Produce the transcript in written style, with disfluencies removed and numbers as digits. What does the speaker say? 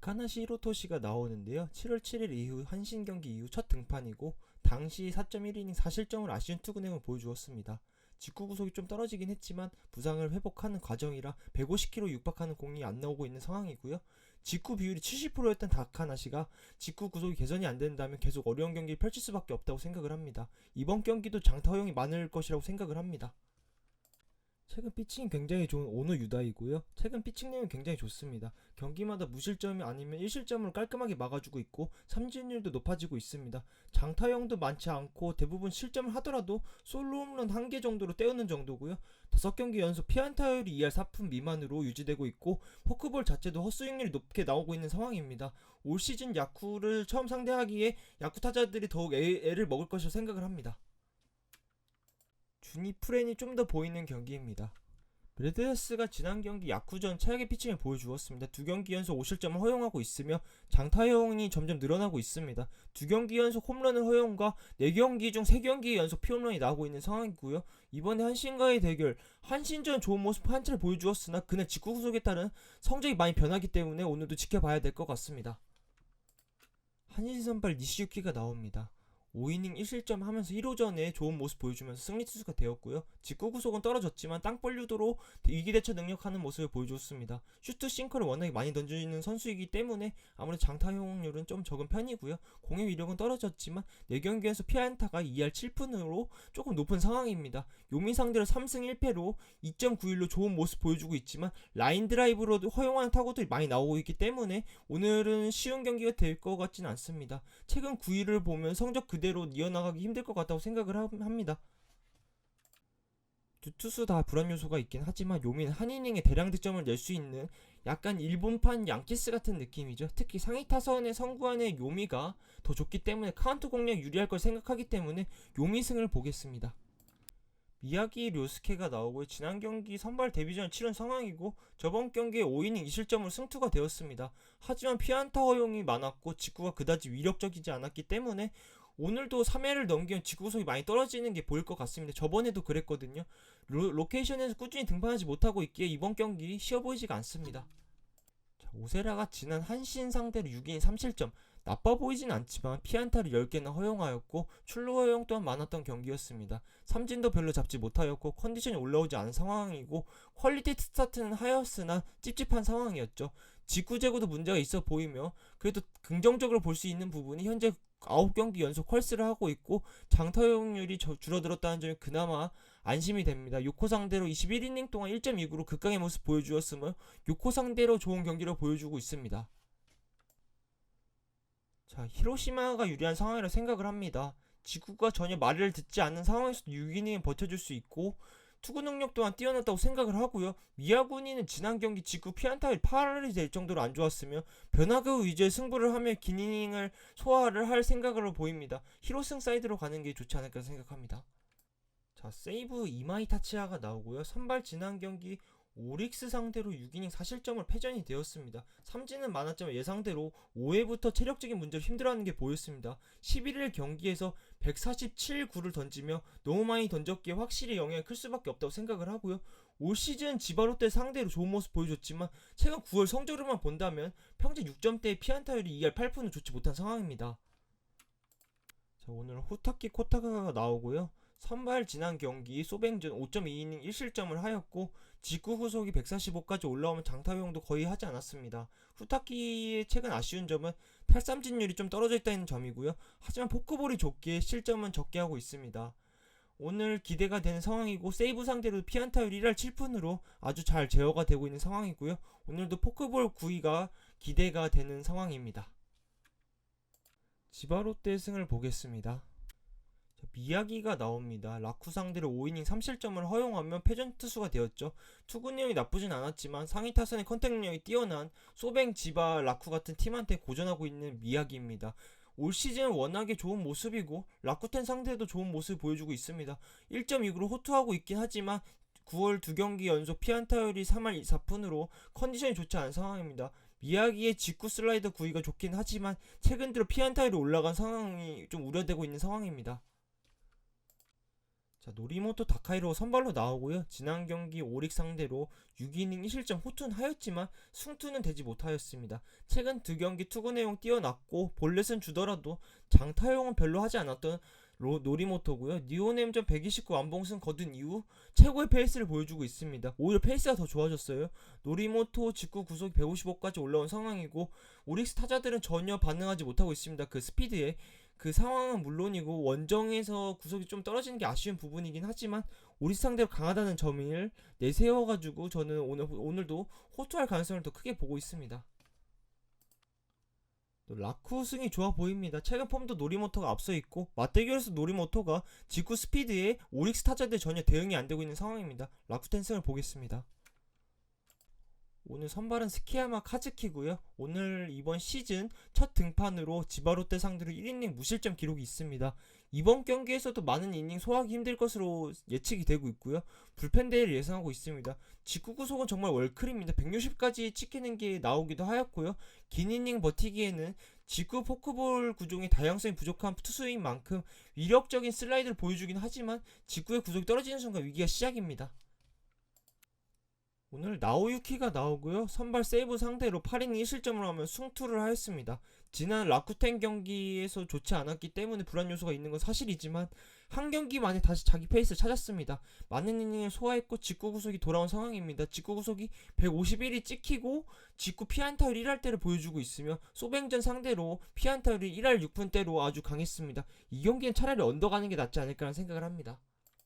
다카나시 히로토시가 나오는데요. 7월 7일 이후 한신 경기 이후 첫 등판이고 당시 4.1이닝 4실점을 아쉬운 투구능을 보여주었습니다. 직구 구속이 좀 떨어지긴 했지만 부상을 회복하는 과정이라 150km 육박하는 공이 안 나오고 있는 상황이고요. 직구 비율이 70%였던 다카나시가 직구 구속이 개선이 안 된다면 계속 어려운 경기를 펼칠 수밖에 없다고 생각을 합니다. 이번 경기도 장타 허용이 많을 것이라고 생각을 합니다. 최근 피칭이 굉장히 좋은 오노 유다이고요. 최근 피칭력은 굉장히 좋습니다. 경기마다 무실점이 아니면 1실점으로 깔끔하게 막아주고 있고 삼진율도 높아지고 있습니다. 장타형도 많지 않고 대부분 실점을 하더라도 솔로 홈런 1개 정도로 때우는 정도고요. 5경기 연속 피안타율이 2할 4푼 미만으로 유지되고 있고 포크볼 자체도 헛스윙률이 높게 나오고 있는 상황입니다. 올 시즌 야쿠를 처음 상대하기에 야쿠 타자들이 더욱 애를 먹을 것이라 생각을 합니다. 주니 프렌이 좀 더 보이는 경기입니다. 레드해스가 지난 경기 야쿠전 최악의 피칭을 보여주었습니다. 2경기 연속 5실점을 허용하고 있으며 장타 허용이 점점 늘어나고 있습니다. 2경기 연속 홈런을 허용과 4경기 중 3경기 연속 피홈런이 나오고 있는 상황이고요. 이번에 한신과의 대결, 한신전 좋은 모습 한 차례 보여주었으나 그날 직구 구속에 따른 성적이 많이 변하기 때문에 오늘도 지켜봐야 될 것 같습니다. 한신 선발 니시유키가 나옵니다. 5이닝 1실점 하면서 1호전에 좋은 모습 보여주면서 승리 투수가 되었고요. 직구 구속은 떨어졌지만 땅볼 유도로 위기 대처 능력하는 모습을 보여줬습니다. 슈트 싱커를 워낙에 많이 던지는 선수이기 때문에 아무래도 장타 허용률은 좀 적은 편이고요. 공의 위력은 떨어졌지만 4경기에서 피안타가 2할 7푼으로 조금 높은 상황입니다. 요민 상대로 3승 1패로 2.91로 좋은 모습 보여주고 있지만 라인 드라이브로도 허용하는 타구들이 많이 나오고 있기 때문에 오늘은 쉬운 경기가 될 것 같진 않습니다. 최근 9위를 보면 성적 그대로 이어나가기 힘들 것 같다고 생각을 합니다. 두 투수 다 불안 요소가 있긴 하지만 요민 한 이닝에 대량 득점을 낼 수 있는 약간 일본판 양키스 같은 느낌이죠. 특히 상위 타선의 성구안의 요미가 더 좋기 때문에 카운트 공략 유리할 걸 생각하기 때문에 요미승을 보겠습니다. 미야기 료스케가 나오고 지난 경기 선발 데뷔전을 치른 상황이고 저번 경기에 5이닝 2실점으로 승투가 되었습니다. 하지만 피안타 허용이 많았고 직구가 그다지 위력적이지 않았기 때문에 오늘도 3회를 넘기면 직구 구속이 많이 떨어지는 게 보일 것 같습니다. 저번에도 그랬거든요. 로케이션에서 꾸준히 등판하지 못하고 있기에 이번 경기 쉬워 보이지가 않습니다. 오세라가 지난 한신 상대로 6이닝 3실점 나빠 보이진 않지만 피안타를 10개나 허용하였고 출루 허용 또한 많았던 경기였습니다. 삼진도 별로 잡지 못하였고 컨디션이 올라오지 않은 상황이고 퀄리티 스타트는 하였으나 찝찝한 상황이었죠. 직구 제구도 문제가 있어 보이며 그래도 긍정적으로 볼 수 있는 부분이 현재 9경기 연속 퀄스를 하고 있고 장타 허용률이 줄어들었다는 점이 그나마 안심이 됩니다. 요코 상대로 21이닝 동안 1.29로 극강의 모습 보여주었으며 요코 상대로 좋은 경기를 보여주고 있습니다. 자, 히로시마가 유리한 상황이라 생각을 합니다. 직구가 전혀 말을 듣지 않는 상황에서도 6이닝은 버텨줄 수 있고 투구 능력 또한 뛰어났다고 생각을 하고요. 미야구니는 지난 경기 직구 피안타율 8할이 될 정도로 안 좋았으며 변화구 위주의 승부를 하며 긴 이닝을 소화를 할 생각으로 보입니다. 히로승 사이드로 가는 게 좋지 않을까 생각합니다. 자, 세이브 이마이 타치야가 나오고요. 선발 지난 경기 오릭스 상대로 6이닝 4실점을 패전이 되었습니다. 삼진은 많았지만 예상대로 5회부터 체력적인 문제로 힘들어하는 게 보였습니다. 11일 경기에서 147구를 던지며 너무 많이 던졌기에 확실히 영향이 클 수밖에 없다고 생각을 하고요. 올 시즌 지바롯데 상대로 좋은 모습 보여줬지만 최근 9월 성적으로만 본다면 평균 6점대의 피안타율이 2할 8푼은 좋지 못한 상황입니다. 자, 오늘 호타키 코타카가 나오고요. 선발 지난 경기 소뱅전 5.2이닝 1실점을 하였고 직구 후속이 145까지 올라오면 장타 허용도 거의 하지 않았습니다. 후타키의 최근 아쉬운 점은 탈삼진율이 좀 떨어져 있다는 점이고요. 하지만 포크볼이 좋기에 실점은 적게 하고 있습니다. 오늘 기대가 되는 상황이고 세이브 상대로 피안타율 1할 7푼으로 아주 잘 제어가 되고 있는 상황이고요. 오늘도 포크볼 9위가 기대가 되는 상황입니다. 지바롯데 승을 보겠습니다. 미야기가 나옵니다. 라쿠 상대로 5이닝 3실점을 허용하며 패전 투수가 되었죠. 투구 내용이 나쁘진 않았지만 상위 타선의 컨택력이 뛰어난 소뱅, 지바, 라쿠 같은 팀한테 고전하고 있는 미야기입니다. 올 시즌 워낙에 좋은 모습이고 라쿠텐 상대도 좋은 모습을 보여주고 있습니다. 1.29로 호투하고 있긴 하지만 9월 2경기 연속 피안타율이 3할 4푼으로 컨디션이 좋지 않은 상황입니다. 미야기의 직구 슬라이더 구위가 좋긴 하지만 최근 들어 피안타율이 올라간 상황이 좀 우려되고 있는 상황입니다. 자, 노리모토 다카이로 선발로 나오고요. 지난 경기 오릭 상대로 6이닝 1실점 호투는 하였지만 승투는 되지 못하였습니다. 최근 두 경기 투구 내용 뛰어났고 볼넷은 주더라도 장타용은 별로 하지 않았던 노리모토고요. 니오넴전 129 완봉승 거둔 이후 최고의 페이스를 보여주고 있습니다. 오히려 페이스가 더 좋아졌어요. 노리모토 직구 구속이 155까지 올라온 상황이고 오릭스 타자들은 전혀 반응하지 못하고 있습니다. 그 스피드에. 그 상황은 물론이고 원정에서 구속이 좀 떨어지는 게 아쉬운 부분이긴 하지만 오릭스 상대로 강하다는 점을 내세워가지고 저는 오늘도 호투할 가능성을 더 크게 보고 있습니다. 라쿠 승이 좋아 보입니다. 최근 폼도 노리모토가 앞서 있고 맞대결에서 노리모토가 직구 스피드에 오릭스 타자들 전혀 대응이 안 되고 있는 상황입니다. 라쿠텐 승을 보겠습니다. 오늘 선발은 스키야마 카즈키고요. 오늘 이번 시즌 첫 등판으로 지바롯데 상대로 1이닝 무실점 기록이 있습니다. 이번 경기에서도 많은 이닝 소화하기 힘들 것으로 예측이 되고 있고요. 불펜 대회를 예상하고 있습니다. 직구 구속은 정말 월클입니다. 160까지 찍히는 게 나오기도 하였고요. 긴 이닝 버티기에는 직구 포크볼 구종의 다양성이 부족한 투수인 만큼 위력적인 슬라이드를 보여주긴 하지만 직구의 구속이 떨어지는 순간 위기가 시작입니다. 오늘 나오유키가 나오고요. 선발 세이브 상대로 8이닝 1실점을 하며 승투를 하였습니다. 지난 라쿠텐 경기에서 좋지 않았기 때문에 불안 요소가 있는 건 사실이지만 한 경기 만에 다시 자기 페이스를 찾았습니다. 많은 이닝을 소화했고 직구 구속이 돌아온 상황입니다. 직구 구속이 151이 찍히고 직구 피안타율 1할대를 보여주고 있으며 소뱅전 상대로 피안타율이 1할 6푼대로 아주 강했습니다. 이 경기는 차라리 언더가는 게 낫지 않을까라는 생각을 합니다.